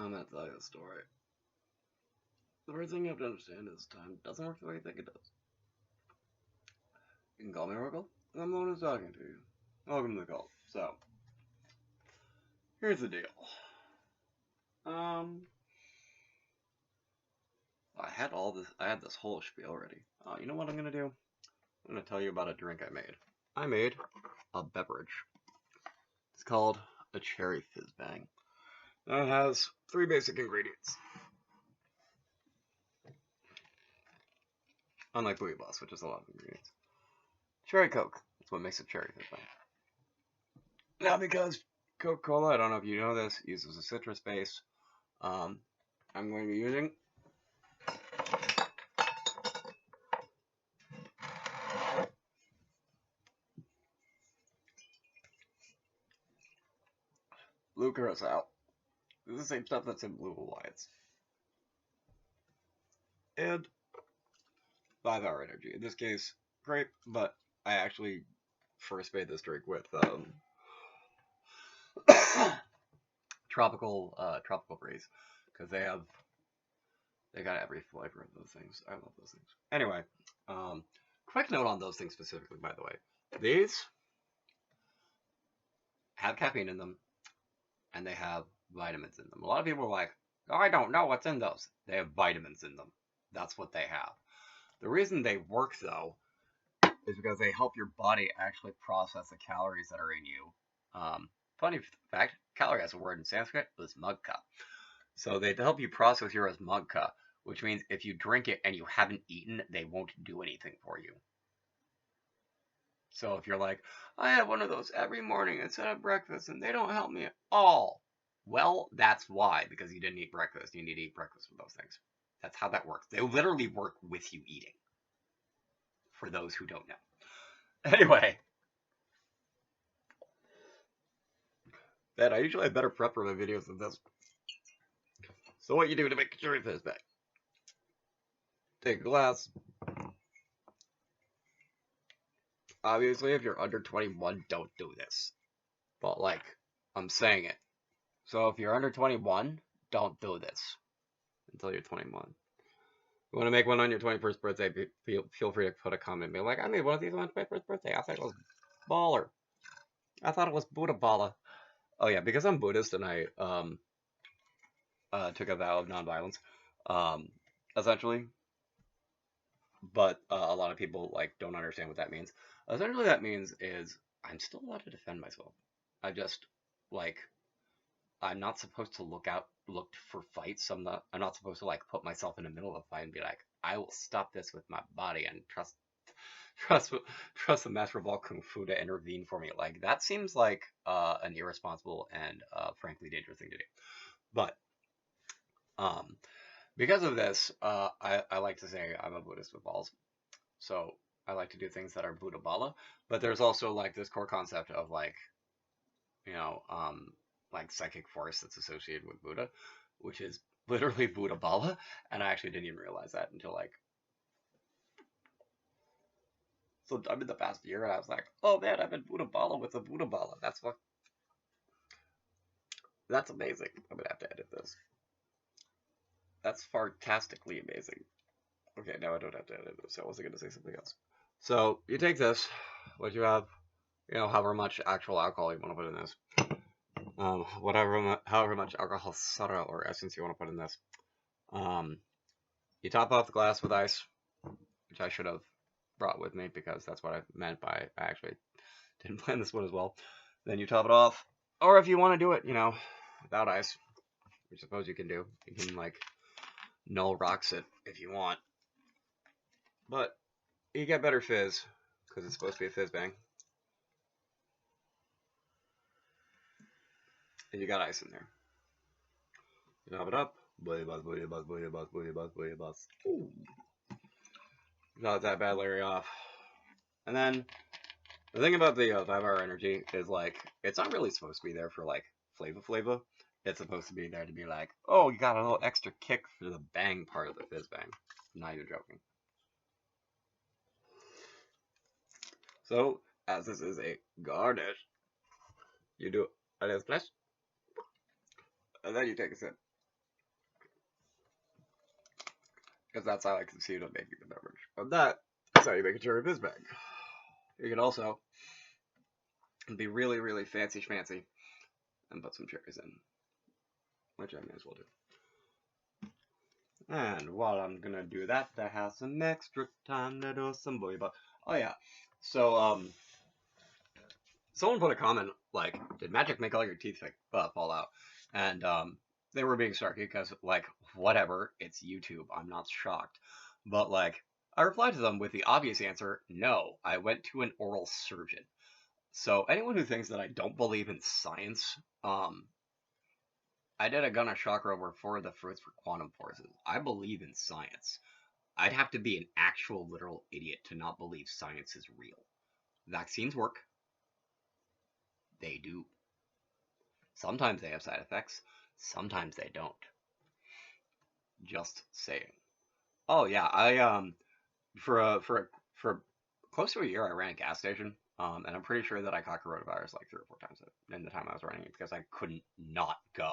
I'm gonna tell you a story. The first thing you have to understand is time doesn't work the way you think it does. You can call me Oracle, and I'm the one who's talking to you. Welcome to the call. So, here's the deal. I had this whole spiel ready. You know what I'm gonna do? I'm gonna tell you about a drink I made. I made a beverage. It's called a cherry Fizzbang. And it has 3 basic ingredients. Unlike Booty Boss, which has a lot of ingredients. Cherry Coke. That's what makes a cherry Fizzbang. Now, because Coca-Cola, I don't know if you know this, uses a citrus base. I'm going to be using blue curacao. This is the same stuff that's in Blue Hawaiians. And 5-hour energy. In this case, grape, but I actually first made this drink with tropical breeze, because they got every flavor of those things. I love those things. Anyway, quick note on those things specifically, by the way. These have caffeine in them, and they have vitamins in them. A lot of people are like, oh, I don't know what's in those. They have vitamins in them. That's what they have. The reason they work, though, is because they help your body actually process the calories that are in you. Funny fact, calorie has a word in Sanskrit, it's magka. So they help you process yours magka, which means if you drink it and you haven't eaten, they won't do anything for you. So if you're like, I have one of those every morning instead of breakfast and they don't help me at all. Well, that's why, because you didn't eat breakfast. You need to eat breakfast with those things. That's how that works. They literally work with you eating. For those who don't know. Anyway. I usually have better prep for my videos than this. So what you do to make a cherry Fizzbang. Take a glass. Obviously, if you're under 21, don't do this. But, like, I'm saying it. So if you're under 21, don't do this until you're 21. You want to make one on your 21st birthday, feel free to put a comment and be like, I made one of these on my 21st birthday. I thought it was baller. I thought it was Buddha balla. Oh yeah, because I'm Buddhist and I took a vow of nonviolence, essentially. But a lot of people like don't understand what that means. Essentially, that means is I'm still allowed to defend myself. I just like I'm not supposed to look for fights. I'm not supposed to like put myself in the middle of a fight and be like, I will stop this with my body and trust the master of all kung fu to intervene for me. Like that seems like an irresponsible and frankly dangerous thing to do. But because of this, I like to say I'm a Buddhist with balls. So I like to do things that are Buddha bala. But there's also like this core concept of like, you know, like psychic force that's associated with Buddha, which is literally Buddha bala. And I actually didn't even realize that until like sometime in the past year. And I was like, oh man, I've been Buddha bala with a Buddha bala. That's amazing. I'm gonna have to edit this. That's fantastically amazing. Okay, now I don't have to edit this. I wasn't going to say something else. So, you take this, what you have, you know, however much actual alcohol you want to put in this. However much alcohol soda or essence you want to put in this. You top off the glass with ice, which I should have brought with me because that's what I meant by I actually didn't plan this one as well. Then you top it off. Or if you want to do it, you know, without ice, which I suppose you can do. You can, like, null rocks it if you want. But you get better fizz, because it's supposed to be a Fizzbang. And you got ice in there. You top it up. Booty buzz, booty buzz, booty buzz, booty buzz, booty buzz. Ooh. Not that bad, Larry off. And then, the thing about the 5-hour energy is, like, it's not really supposed to be there for, like, flavor. It's supposed to be there to be like, oh, you got a little extra kick for the bang part of the Fizzbang. Not even joking. So, as this is a garnish, you do a little splash, and then you take a sip. because that's how I conceived of making the beverage. But that's how you make a cherry Fizzbang. You can also be really, really fancy schmancy and put some cherries in, which I may as well do. And while I'm gonna do that, I have some extra time to do some boy. But oh yeah, so someone put a comment like, "Did magic make all your teeth fall out?" And they were being snarky because like, whatever, it's YouTube. I'm not shocked, but like, I replied to them with the obvious answer: No, I went to an oral surgeon. So anyone who thinks that I don't believe in science, I did a Gunnar chakra over 4 of the fruits for quantum forces. I believe in science. I'd have to be an actual literal idiot to not believe science is real. Vaccines work. They do. Sometimes they have side effects. Sometimes they don't. Just saying. Oh yeah, I for close to a year I ran a gas station. And I'm pretty sure that I caught coronavirus like 3 or 4 times in the time I was running it because I couldn't not go.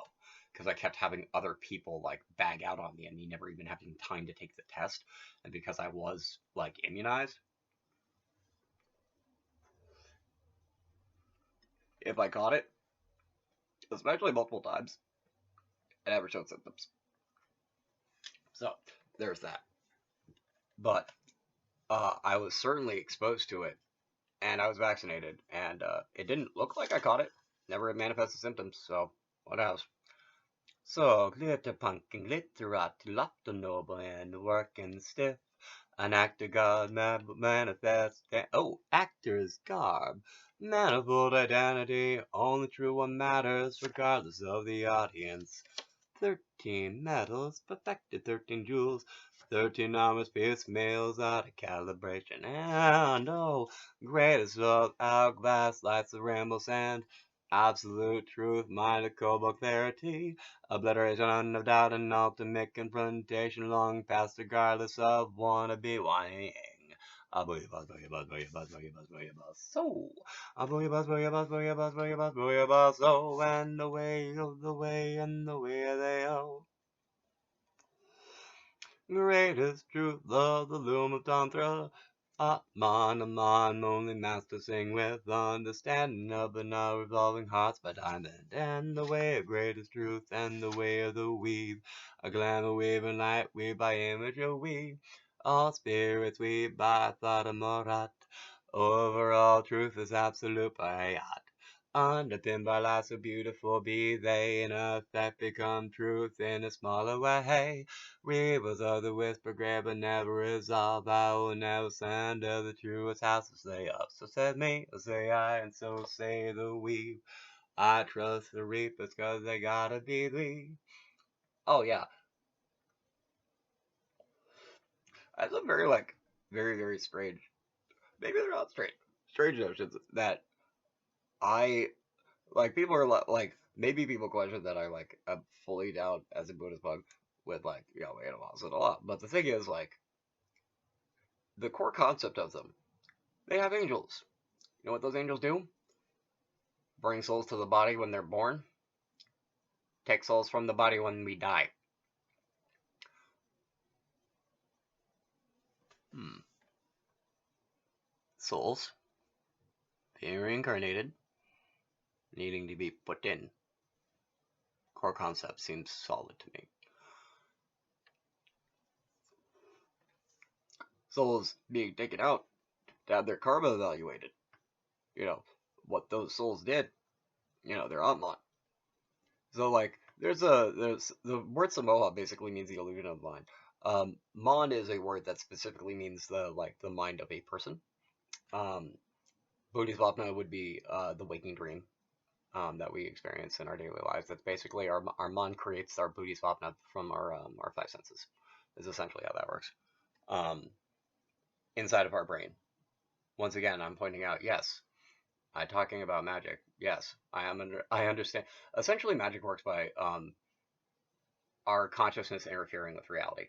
Because I kept having other people like bag out on me and me never even having time to take the test. And because I was like immunized, if I caught it, especially multiple times, I never showed symptoms. So there's that. But I was certainly exposed to it, and I was vaccinated, and it didn't look like I caught it. Never manifested symptoms, so what else? So glitter pumpkin, glitterati, lofty noble, and working stiff. An actor god manifest. Actor's garb. Manifold identity. Only true one matters, regardless of the audience. 13 medals, perfected 13 jewels. 13 armors, pierced males out of calibration. And greatest of hourglass lights the rainbow sand. Absolute truth, mind cobalt clarity. Obliteration of doubt and ultimate confrontation, long past regardless of wannabe whining. A booyah buzz, booyah buzz, booyah buzz, booyah buzz, booyah buzz. So, a booyah buzz, booyah buzz, booyah buzz, booyah buzz, booyah buzz. So, and away, oh, the way, and the way they go. Greatest truth, love, the loom of tantra. Amon, only master sing with understanding of the now revolving hearts by diamond. And the way of greatest truth, and the way of the weave. A glamour weave and light weave by image of weave. All spirits weave by thought of Morat. Overall truth is absolute by yacht. Underpinned by light so beautiful be they, in effect become truth in a smaller way. Rivers of the whisper grab but never resolve. I will never slander the truest house to say up. So said me, so say I, and so say the we. I trust the reapers cause they gotta believe. Oh yeah, I have some very very, very strange, maybe they're not strange, strange notions that I, like, people are like, maybe people question that I like, I'm fully down as a Buddhist monk with like, animals and a lot. But the thing is, like, the core concept of them, they have angels. You know what those angels do? Bring souls to the body when they're born, take souls from the body when we die. Souls being reincarnated, needing to be put in. Core concept seems solid to me. Souls being taken out to have their karma evaluated. You know, what those souls did. You know, their Atman. So like, there's the word Samoa basically means the illusion of the mind. Mon is a word that specifically means the mind of a person. Bodhisvapna would be the waking dream that we experience in our daily lives. That's basically our Mon creates our Bodhisvapna from our 5 senses. Is essentially how that works. Inside of our brain. Once again, I'm pointing out, yes, I'm talking about magic. Yes, I understand. Essentially, magic works by our consciousness interfering with reality.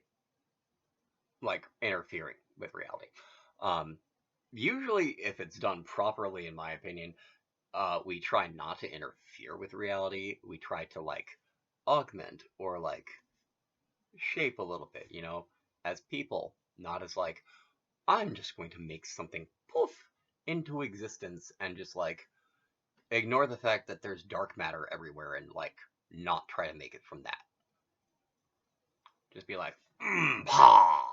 Like, interfering with reality. Usually, if it's done properly, in my opinion, we try not to interfere with reality. We try to, like, augment or, like, shape a little bit, you know? as people, not as like, I'm just going to make something poof into existence and just like ignore the fact that there's dark matter everywhere and like not try to make it from that. Just be like, ha!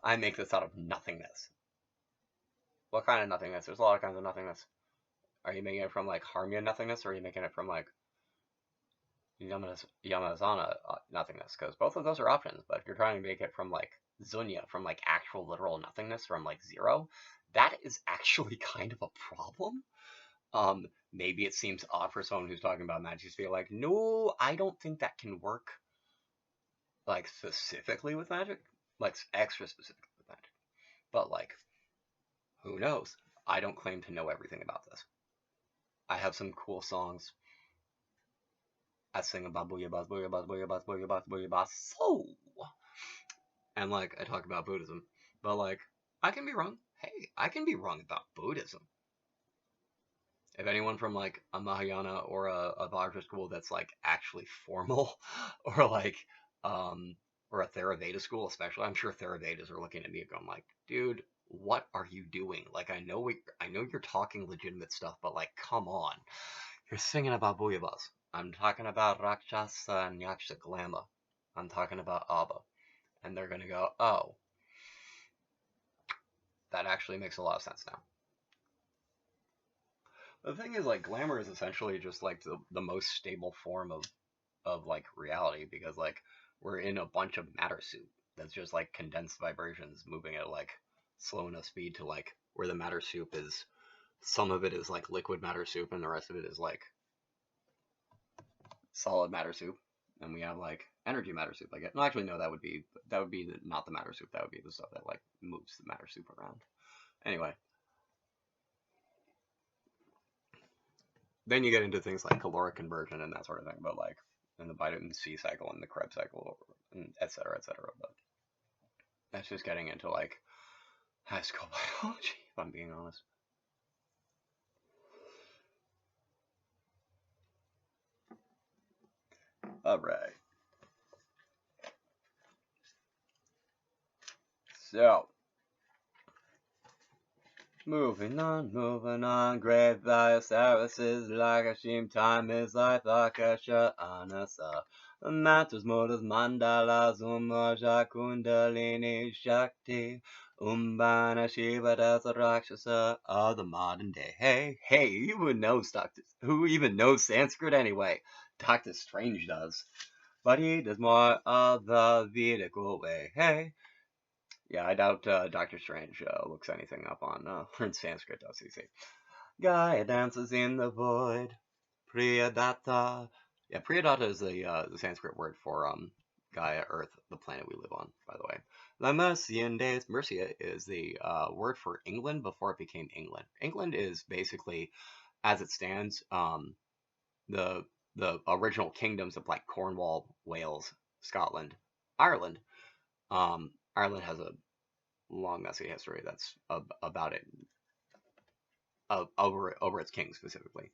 I make this out of nothingness. What kind of nothingness? There's a lot of kinds of nothingness. Are you making it from like Harmia nothingness, or are you making it from like Yamazana nothingness? Because both of those are options. But if you're trying to make it from like Zunya, from like actual literal nothingness, from like zero, that is actually kind of a problem. Maybe it seems odd for someone who's talking about magic to be like, no, I don't think that can work, like, specifically with magic, like, extra specifically with magic. But, like, who knows? I don't claim to know everything about this. I have some cool songs. I sing about booyah buzz, booyah buzz, booyah buzz, booyah buzz, booyah buzz, so. And, like, I talk about Buddhism. But, like, I can be wrong. Hey, I can be wrong about Buddhism. If anyone from like a Mahayana or a Vajra school that's like actually formal, or like or a Theravada school especially, I'm sure Theravadas are looking at me and going like, dude, what are you doing? Like I know you're talking legitimate stuff, but like come on. You're singing about Booyabas. I'm talking about Rakshasa and Yaksha Glamour. I'm talking about Abba. And they're gonna go, oh, that actually makes a lot of sense now. The thing is, like, Glamour is essentially just like the most stable form of like reality, because like we're in a bunch of Mattersoup that's just like condensed vibrations moving at like slow enough speed to like where the Mattersoup is, some of it is like liquid Mattersoup and the rest of it is like solid Mattersoup, and we have like energy Mattersoup. I guess. No, actually, no, that would be not the Mattersoup. That would be the stuff that like moves the Mattersoup around. Anyway, then you get into things like caloric conversion and that sort of thing, but like in the vitamin C cycle and the Krebs cycle, and et cetera, et cetera. But that's just getting into like high school biology, if I'm being honest. All right. So, moving on, great value services like Hashim, time is like Akasha Anasa. Matters motives, mandalas, umaja kundalini shakti. Umbana Shiva das a Rakshasa of the modern day. Hey, who even knows Sanskrit anyway? Doctor Strange does. But he does more of the Vedical way. Hey. Yeah, I doubt Doctor Strange looks anything up on in Sanskrit, does he? See? Gaia dances in the void. Priyadatta. Yeah, Priyadatta is the Sanskrit word for Gaia, Earth, the planet we live on, by the way. La Mercian days. Mercia is the word for England before it became England. England is basically, as it stands, the original kingdoms of like Cornwall, Wales, Scotland, Ireland. Ireland has a long, messy history that's about it, over its king specifically,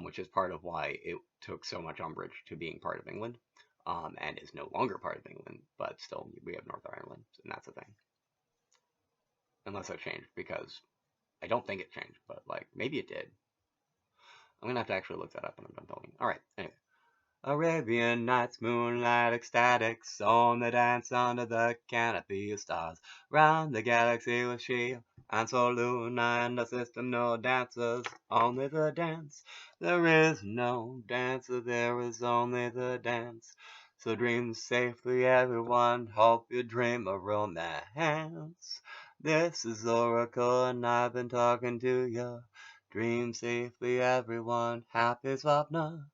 which is part of why it took so much umbrage to being part of England, and is no longer part of England, but still we have Northern Ireland, and that's the thing. Unless it changed, because I don't think it changed, but like maybe it did. I'm gonna have to actually look that up when I'm done filming. All right, anyway. Arabian Nights, moonlight ecstatic, on the dance under the canopy of stars. Round the galaxy with she and so Luna and the system, no dancers, only the dance. There is no dancer, there is only the dance. So dream safely, everyone, hope you dream of romance. This is Oracle and I've been talking to you. Dream safely, everyone, happy Swapna.